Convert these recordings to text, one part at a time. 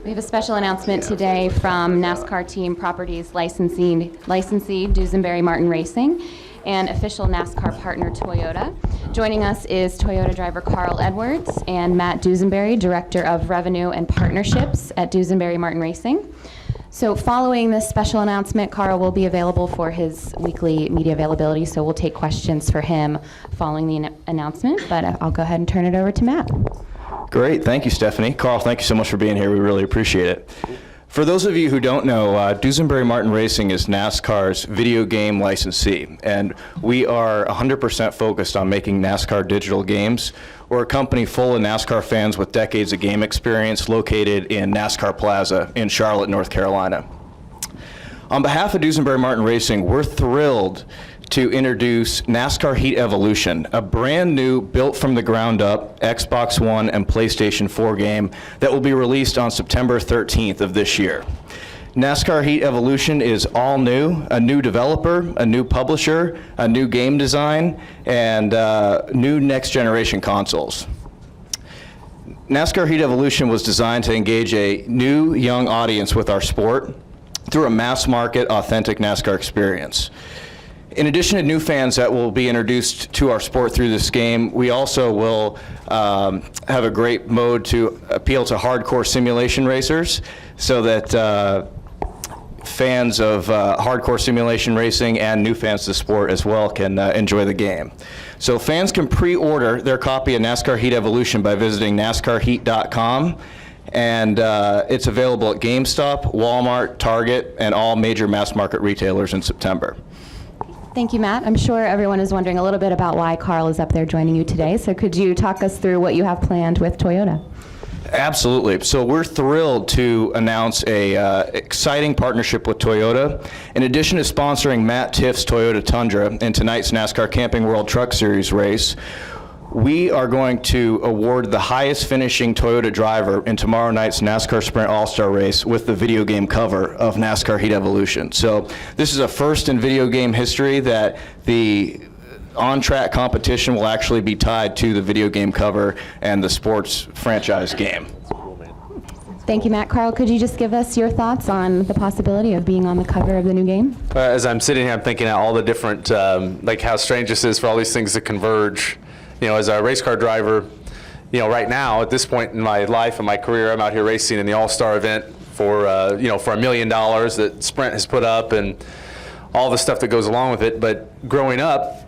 We have a special announcement today from NASCAR Team Properties licensee Duesenberry Martin Racing and official NASCAR partner Toyota. Joining us is Toyota driver Carl Edwards and Matt Duesenberry, Director of Revenue and Partnerships at Duesenberry Martin Racing. So following this special announcement, Carl will be available for his weekly media availability, so we'll take questions for him following the announcement, but I'll go ahead and turn it over to Matt. Great, thank you, Stephanie. Carl, thank you so much for being here. We really appreciate it. For those of you who don't know, Duesenberry Martin Racing is NASCAR's video game licensee, and we are 100% focused on making NASCAR digital games. We're a company full of NASCAR fans with decades of game experience located in NASCAR Plaza in Charlotte, North Carolina. On behalf of Duesenberry Martin Racing, we're thrilled to introduce NASCAR Heat Evolution, a brand new, built from the ground up Xbox One and PlayStation 4 game that will be released on September 13th of this year. NASCAR Heat Evolution is all new, a new developer, a new publisher, a new game design, and new next generation consoles. NASCAR Heat Evolution was designed to engage a new young audience with our sport through a mass market, authentic NASCAR experience. In addition to new fans that will be introduced to our sport through this game, we also will have a great mode to appeal to hardcore simulation racers so that fans of hardcore simulation racing and new fans to the sport as well can enjoy the game. So fans can pre-order their copy of NASCAR Heat Evolution by visiting NASCARheat.com. And it's available at GameStop, Walmart, Target, and all major mass market retailers in September. Thank you, Matt. I'm sure everyone is wondering a little bit about why Carl is up there joining you today. So could you talk us through what you have planned with Toyota? Absolutely. So we're thrilled to announce a exciting partnership with Toyota. In addition to sponsoring Matt Tiff's Toyota Tundra in tonight's NASCAR Camping World Truck Series race, we are going to award the highest finishing Toyota driver in tomorrow night's NASCAR Sprint All-Star race with the video game cover of NASCAR Heat Evolution. So this is a first in video game history that the on-track competition will actually be tied to the video game cover and the sports franchise game. Thank you, Matt. Carl, could you just give us your thoughts on the possibility of being on the cover of the new game? As I'm sitting here, I'm thinking of all the different, like how strange this is for all these things to converge. You know, as a race car driver, you know, right now at this point in my life and my career, I'm out here racing in the All-Star event for, you know, for $1 million that Sprint has put up and all the stuff that goes along with it. But growing up,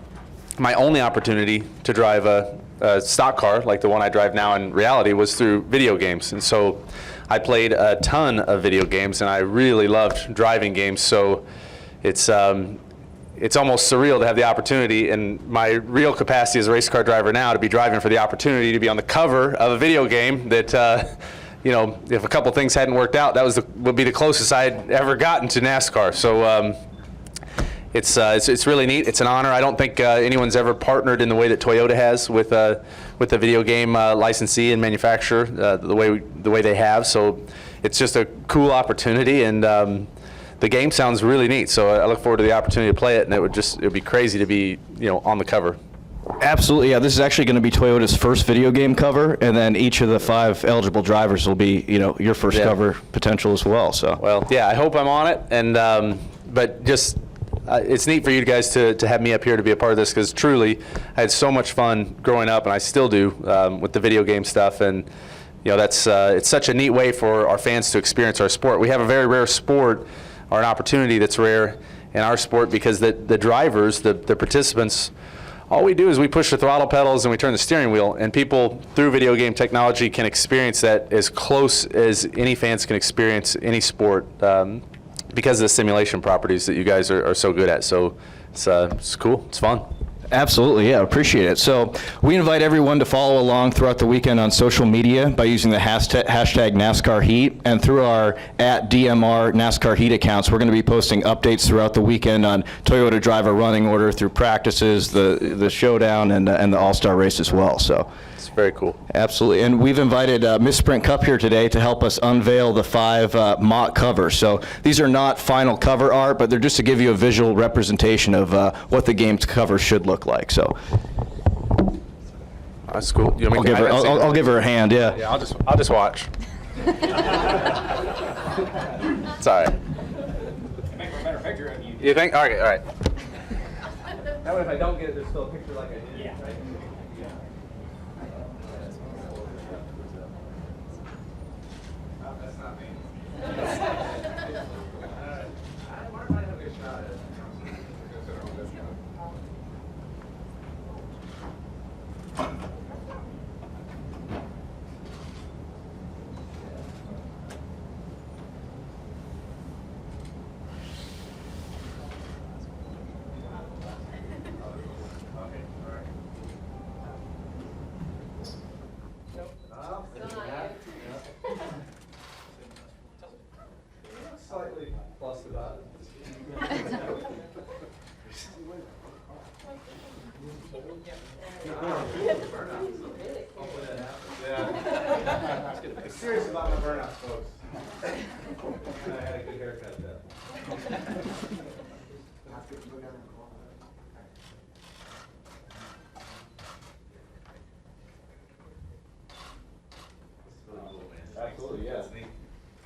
my only opportunity to drive a stock car like the one I drive now in reality was through video games. And so I played a ton of video games and I really loved driving games. So it's almost surreal to have the opportunity in my real capacity as a race car driver now to be driving for the opportunity to be on the cover of a video game that, you know, if a couple things hadn't worked out, that would be the closest I'd ever gotten to NASCAR. So it's really neat. It's an honor. I don't think anyone's ever partnered in the way that Toyota has with the video game licensee and manufacturer the way they have. So it's just a cool opportunity, and the game sounds really neat, so I look forward to the opportunity to play it, and it would be crazy to be, you know, on the cover. Absolutely, yeah. This is actually going to be Toyota's first video game cover, and then each of the 5 eligible drivers will be, you know, your first cover potential as well. So. Well, yeah, I hope I'm on it, and but just it's neat for you guys to have me up here to be a part of this, because truly I had so much fun growing up, and I still do with the video game stuff, and you know that's it's such a neat way for our fans to experience our sport. We have a very rare sport, or an opportunity that's rare in our sport, because the drivers, the participants, all we do is we push the throttle pedals and we turn the steering wheel, and people through video game technology can experience that as close as any fans can experience any sport because of the simulation properties that you guys are so good at. So it's cool, it's fun. Absolutely, yeah, appreciate it. So we invite everyone to follow along throughout the weekend on social media by using the hashtag NASCAR Heat, and through our @DMR NASCAR Heat accounts. We're going to be posting updates throughout the weekend on Toyota driver running order through practices, the showdown, and the All-Star race as well. So it's very cool. Absolutely, and we've invited Miss Sprint Cup here today to help us unveil the 5 mock covers. So these are not final cover art, but they're just to give you a visual representation of what the game's cover should look like. So that's cool. I'll give her a hand. Yeah. Yeah, I'll just watch. It's all right. Make a better picture of you. You think? All right. That way, if I don't get it, there's still a picture like I did. Yeah. Right? That's not me. Mark might have a good shot at it. Slightly plus about it. I'm serious about my burnouts, folks. I had a good haircut though. Absolutely, yeah.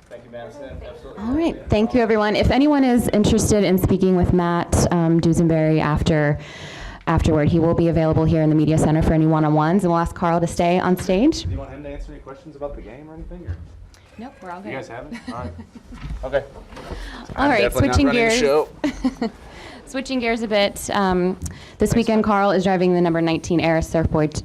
Thank you, Madison. Absolutely. All right, thank you, everyone. If anyone is interested in speaking with Matt Duesenberry afterward, he will be available here in the Media Center for any one-on-ones, and we'll ask Carl to stay on stage. Do you want him to answer any questions about the game or anything? Or? Nope, we're all good. You guys haven't? All right. Okay. All right, definitely not switching running the gears. show. Switching gears a bit, this weekend Carl is driving the number 19 Aris surfboard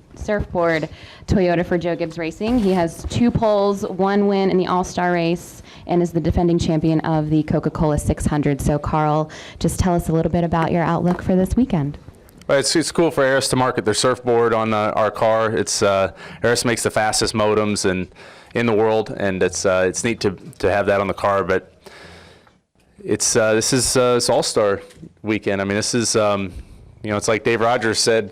Toyota for Joe Gibbs Racing. He has 2 poles, 1 win in the All-Star race, and is the defending champion of the Coca-Cola 600. So Carl, just tell us a little bit about your outlook for this weekend. Well, it's cool for Aris to market their surfboard on our car. It's Aris makes the fastest modems in the world, and it's neat to have that on the car. But this is All-Star weekend. I mean, this is it's like Dave Rogers said.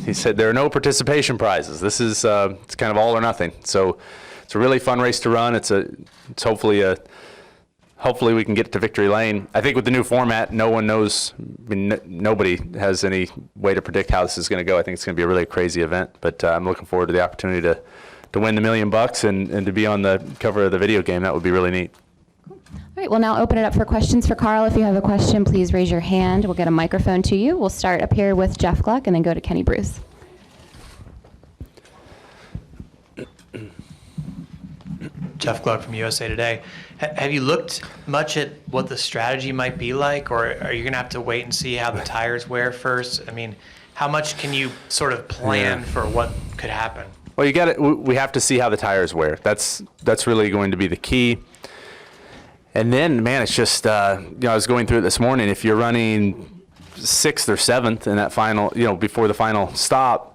He said there are no participation prizes. This is it's kind of all or nothing. So it's a really fun race to run. It's hopefully we can get to victory lane. I think with the new format, no one knows. I mean, nobody has any way to predict how this is going to go. I think it's going to be a really crazy event. But I'm looking forward to the opportunity to win the $1 million and to be on the cover of the video game. That would be really neat. All right, we'll now open it up for questions for Carl. If you have a question, please raise your hand. We'll get a microphone to you. We'll start up here with Jeff Gluck and then go to Kenny Bruce. Jeff Gluck from USA Today. Have you looked much at what the strategy might be like, or are you going to have to wait and see how the tires wear first? I mean, how much can you sort of plan for what could happen? Well, we have to see how the tires wear. That's really going to be the key. And then, man, it's just, I was going through it this morning. If you're running 6th or 7th in that final, before the final stop,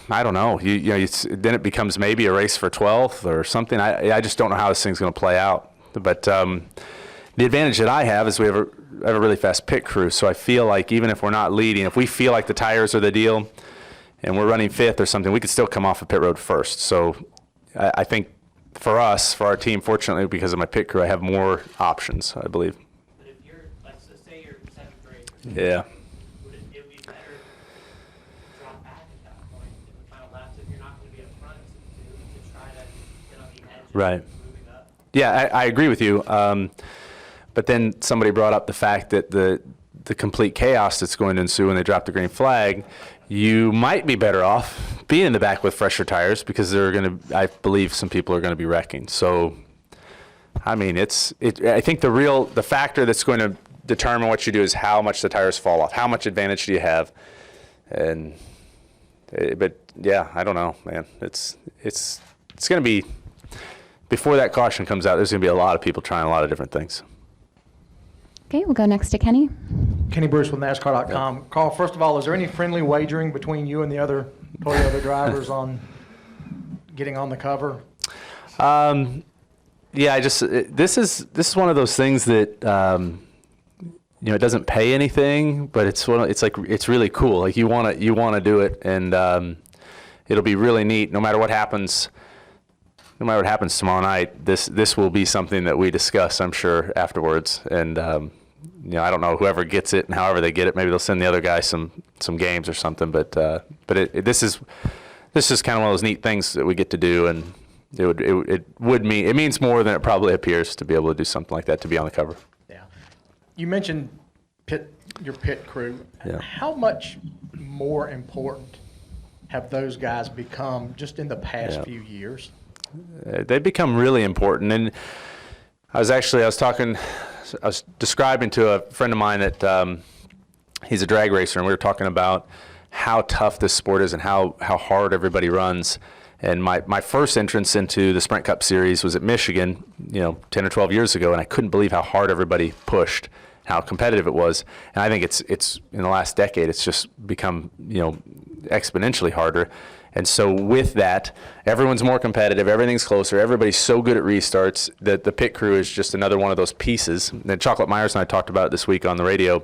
I don't know. Then it becomes maybe a race for 12th or something. I just don't know how this thing's going to play out. But the advantage that I have is we have a really fast pit crew. So I feel like even if we're not leading, if we feel like the tires are the deal and we're running 5th or something, we could still come off of pit road first. So I think for us, for our team, fortunately, because of my pit crew, I have more options, I believe. But if you're, let's just say you're 7th grade, Yeah. would it be better to drop back at that point in the final laps if you're not going to be up front to try to get on the edge Right. of moving up? Yeah, I agree with you. But then somebody brought up the fact that the complete chaos that's going to ensue when they drop the green flag, you might be better off being in the back with fresher tires because I believe some people are going to be wrecking. So, I mean, I think the factor that's going to determine what you do is how much the tires fall off. How much advantage do you have? But yeah, I don't know, man. It's going to be, before that caution comes out, there's going to be a lot of people trying a lot of different things. Okay, we'll go next to Kenny. Kenny Bruce with NASCAR.com. Carl, first of all, is there any friendly wagering between you and the other Toyota drivers on getting on the cover? Yeah, this is one of those things that it doesn't pay anything, but it's really cool. Like you want to do it, and it'll be really neat. No matter what happens tomorrow night, this will be something that we discuss, I'm sure, afterwards. And I don't know, whoever gets it and however they get it, maybe they'll send the other guy some games or something. But this is kind of one of those neat things that we get to do, and it means more than it probably appears to be able to do something like that, to be on the cover. Yeah. You mentioned your pit crew. Yeah. How much more important have those guys become just in the past few years? They've become really important. And I was describing to a friend of mine that he's a drag racer, and we were talking about how tough this sport is and how hard everybody runs. And my first entrance into the Sprint Cup Series was at Michigan, 10 or 12 years ago, and I couldn't believe how hard everybody pushed, how competitive it was. And I think it's in the last decade, it's just become, exponentially harder. And so with that, everyone's more competitive, everything's closer, everybody's so good at restarts that the pit crew is just another one of those pieces. And Chocolate Myers and I talked about it this week on the radio.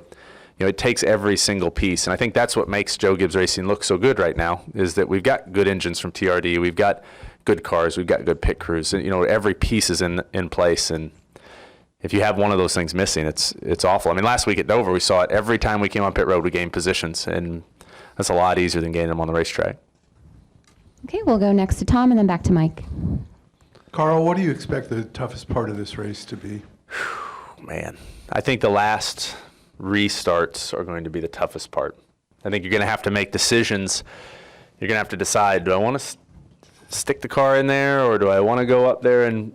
It takes every single piece. And I think that's what makes Joe Gibbs Racing look so good right now, is that we've got good engines from TRD, we've got good cars, we've got good pit crews, and every piece is in place. And if you have one of those things missing, it's awful. I mean, last week at Dover, we saw it every time we came on pit road, we gained positions, and that's a lot easier than gaining them on the racetrack. Okay, we'll go next to Tom and then back to Mike. Carl, what do you expect the toughest part of this race to be? Man, I think the last restarts are going to be the toughest part. I think you're going to have to make decisions. You're going to have to decide, do I want to stick the car in there, or do I want to go up there and,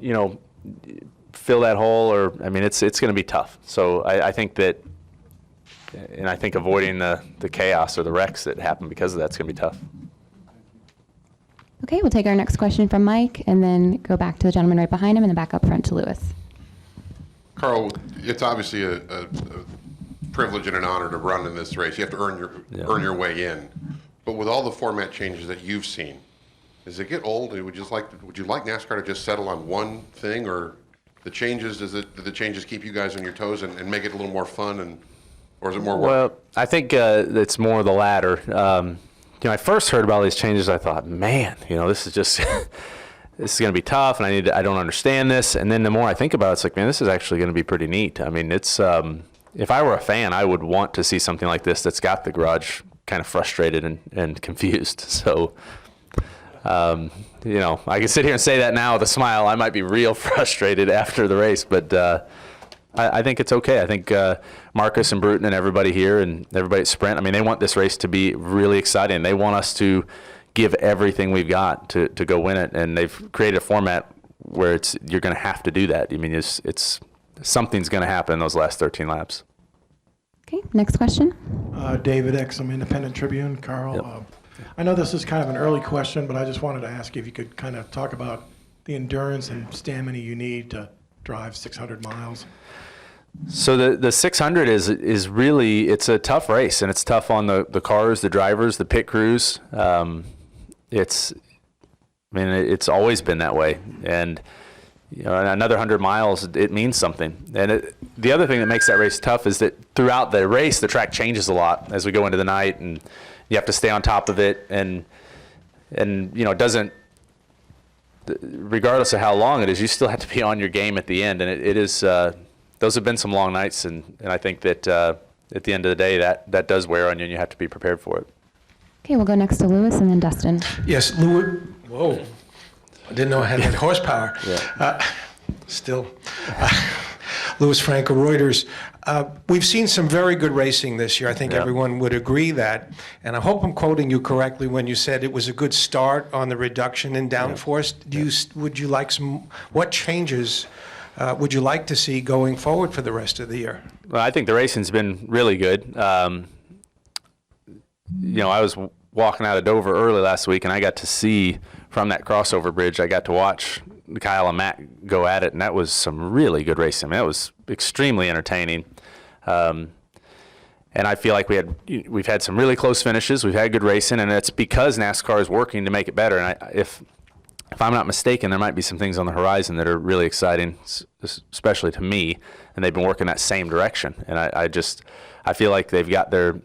fill that hole? Or, I mean, it's going to be tough. So I think that, and I think avoiding the chaos or the wrecks that happen because of that's going to be tough. Okay, we'll take our next question from Mike and then go back to the gentleman right behind him and then back up front to Lewis. Carl, it's obviously a privilege and an honor to run in this race. You have to earn your way in. But with all the format changes that you've seen, does it get old? Would you like NASCAR to just settle on one thing, or the changes? Do the changes keep you guys on your toes and make it a little more fun, or is it more work? Well, I think it's more the latter. I first heard about all these changes, I thought, man, this is just this is going to be tough, and I don't understand this. And then the more I think about it, it's like, man, this is actually going to be pretty neat. I mean, it's if I were a fan, I would want to see something like this that's got the garage kind of frustrated and confused. So, I can sit here and say that now with a smile. I might be real frustrated after the race, but I think it's okay. I think Marcus and Bruton and everybody here and everybody at Sprint, I mean, they want this race to be really exciting. They want us to give everything we've got to go win it, and they've created a format where you're going to have to do that. I mean, it's something's going to happen in those last 13 laps. Okay, next question. David Exum, Independent Tribune. Carl, Yep. I know this is kind of an early question, but I just wanted to ask if you could kind of talk about the endurance and stamina you need to drive 600 miles. So the 600 is really, it's a tough race, and it's tough on the cars, the drivers, the pit crews. It's always been that way. And another 100 miles, it means something. And the other thing that makes that race tough is that throughout the race, the track changes a lot as we go into the night, and you have to stay on top of it. And it doesn't, regardless of how long it is, you still have to be on your game at the end. And it is, those have been some long nights, and I think that at the end of the day, that does wear on you, and you have to be prepared for it. Okay, we'll go next to Lewis and then Dustin. Yes, Lewis. Whoa. I didn't know I had that horsepower. Yeah. Still. Louis Franco, Reuters. We've seen some very good racing this year. I think everyone would agree that. And I hope I'm quoting you correctly when you said it was a good start on the reduction in downforce. Would you like what changes would you like to see going forward for the rest of the year? Well, I think the racing's been really good. I was walking out of Dover early last week, and I got to see from that crossover bridge, I got to watch Kyle and Matt go at it, and that was some really good racing. I mean, that was extremely entertaining. And I feel like we've had some really close finishes. We've had good racing, and it's because NASCAR is working to make it better. And if I'm not mistaken, there might be some things on the horizon that are really exciting, especially to me, and they've been working that same direction. And I feel like they've got their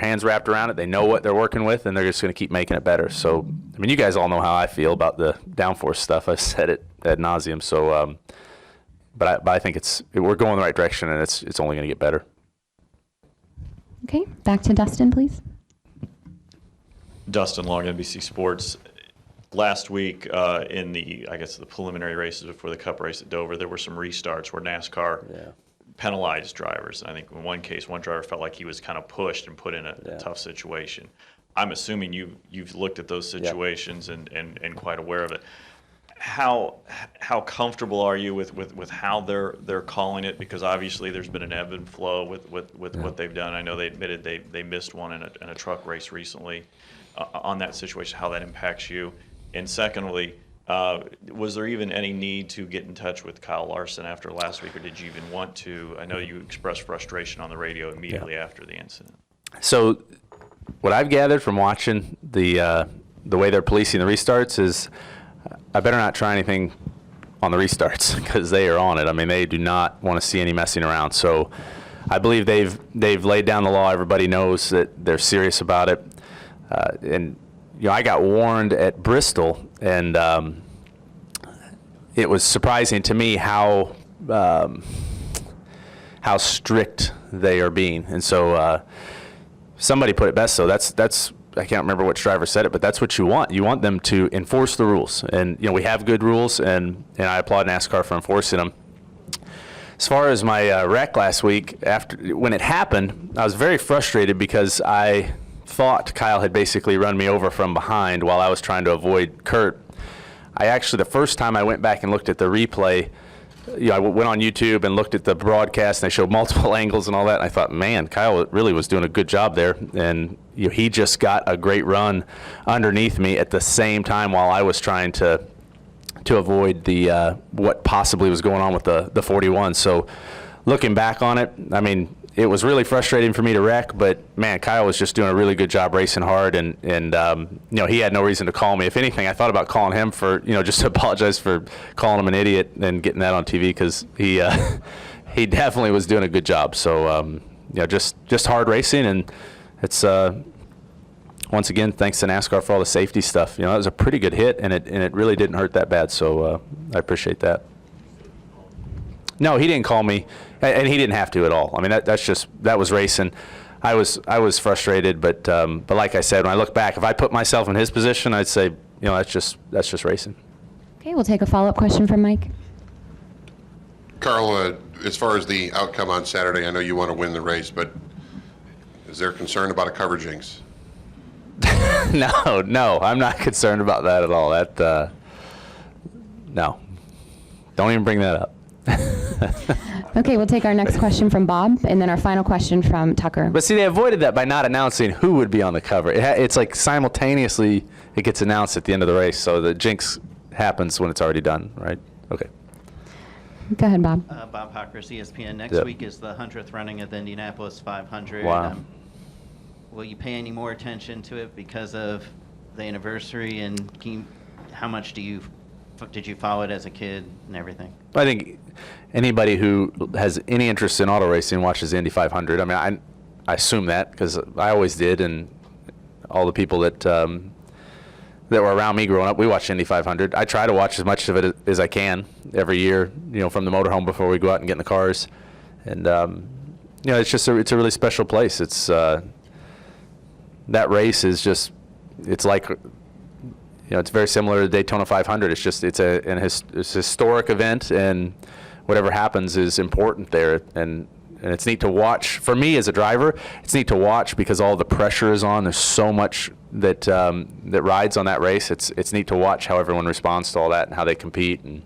hands wrapped around it. They know what they're working with, and they're just going to keep making it better. So, I mean, you guys all know how I feel about the downforce stuff. I've said it ad nauseum. So, but I think we're going the right direction, and it's only going to get better. Okay, back to Dustin, please. Dustin Long, NBC Sports. last week in the, I guess, the preliminary races before the Cup race at Dover, there were some restarts where NASCAR penalized drivers. And I think in one case, one driver felt like he was kind of pushed and put in a tough situation. I'm assuming you've looked at those situations and quite aware of it. How comfortable are you with how they're calling it? Because obviously there's been an ebb and flow with what they've done. I know they admitted they missed one in a truck race recently. On that situation, how that impacts you. And secondly, was there even any need to get in touch with Kyle Larson after last week, or did you even want to? I know you expressed frustration on the radio immediately after the incident. So what I've gathered from watching the way they're policing the restarts is I better not try anything on the restarts because they are on it. I mean, they do not want to see any messing around. So I believe they've laid down the law. Everybody knows that they're serious about it. And I got warned at Bristol, and it was surprising to me how strict they are being. And so somebody put it best. So that's I can't remember which driver said it, but that's what you want. You want them to enforce the rules, and we have good rules, and I applaud NASCAR for enforcing them. As far as my wreck last week, when it happened, I was very frustrated because I thought Kyle had basically run me over from behind while I was trying to avoid Kurt. The first time I went back and looked at the replay, I went on YouTube and looked at the broadcast, and they showed multiple angles and all that, and I thought, man, Kyle really was doing a good job there, and he just got a great run underneath me at the same time while I was trying to avoid the what possibly was going on with the 41. So looking back on it, I mean, it was really frustrating for me to wreck, but man, Kyle was just doing a really good job racing hard, and he had no reason to call me. If anything, I thought about calling him for, just to apologize for calling him an idiot and getting that on TV, because he definitely was doing a good job. So just hard racing, and it's once again, thanks to NASCAR for all the safety stuff. That was a pretty good hit, and it really didn't hurt that bad. So I appreciate that. No, he didn't call me, and he didn't have to at all. I mean, that was racing. I was frustrated, but like I said, when I look back, if I put myself in his position, I'd say, that's just racing. Okay, we'll take a follow-up question from Mike. Carl, as far as the outcome on Saturday, I know you want to win the race, but is there concern about a cover jinx? No, I'm not concerned about that at all. No, don't even bring that up. Okay, we'll take our next question from Bob, and then our final question from Tucker. But see, they avoided that by not announcing who would be on the cover. It's like simultaneously it gets announced at the end of the race, so the jinx happens when it's already done, right? Okay. Go ahead, Bob. Bob Hockers, ESPN. Next week is the 100th running of the Indianapolis 500. Wow. Will you pay any more attention to it because of the anniversary, and how much did you follow it as a kid and everything? I think anybody who has any interest in auto racing watches the Indy 500. I mean, I assume that because I always did, and all the people that were around me growing up, we watched Indy 500. I try to watch as much of it as I can every year, from the motorhome before we go out and get in the cars. And it's just it's a really special place. It's that race is just, it's like, it's very similar to the Daytona 500. It's just, it's a historic event, and whatever happens is important there. And it's neat to watch. For me as a driver, it's neat to watch because all the pressure is on. There's so much that rides on that race. It's neat to watch how everyone responds to all that and how they compete. And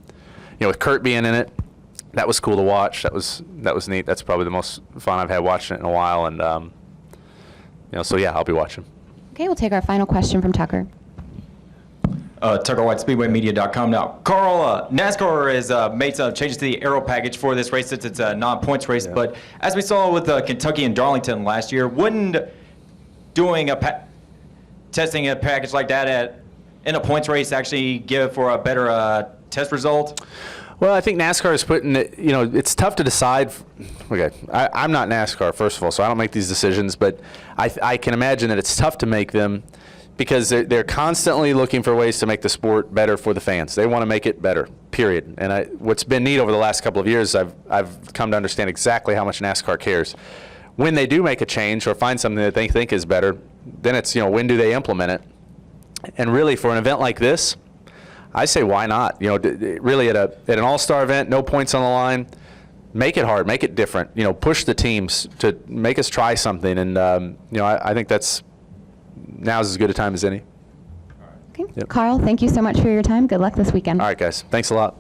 with Kurt being in it, that was cool to watch. That was neat. That's probably the most fun I've had watching it in a while. And so yeah, I'll be watching. Okay, we'll take our final question from Tucker. Tucker White, SpeedwayMedia.com. Now, Carl, NASCAR has made some changes to the aero package for this race since it's a non-points race. Yeah. But as we saw with Kentucky and Darlington last year, wouldn't doing testing a package like that in a points race actually give for a better test result? Well, I think NASCAR is putting it, it's tough to decide. Okay, I'm not NASCAR, first of all, so I don't make these decisions, but I can imagine that it's tough to make them because they're constantly looking for ways to make the sport better for the fans. They want to make it better, period. And what's been neat over the last couple of years, I've come to understand exactly how much NASCAR cares. When they do make a change or find something that they think is better, then it's, when do they implement it? And really, for an event like this, I say why not? You know, really at an all-star event, no points on the line, make it hard, make it different. You know, push the teams to make us try something. And you know, I think now's as good a time as any. Okay. Carl, thank you so much for your time. Good luck this weekend. All right, guys. Thanks a lot.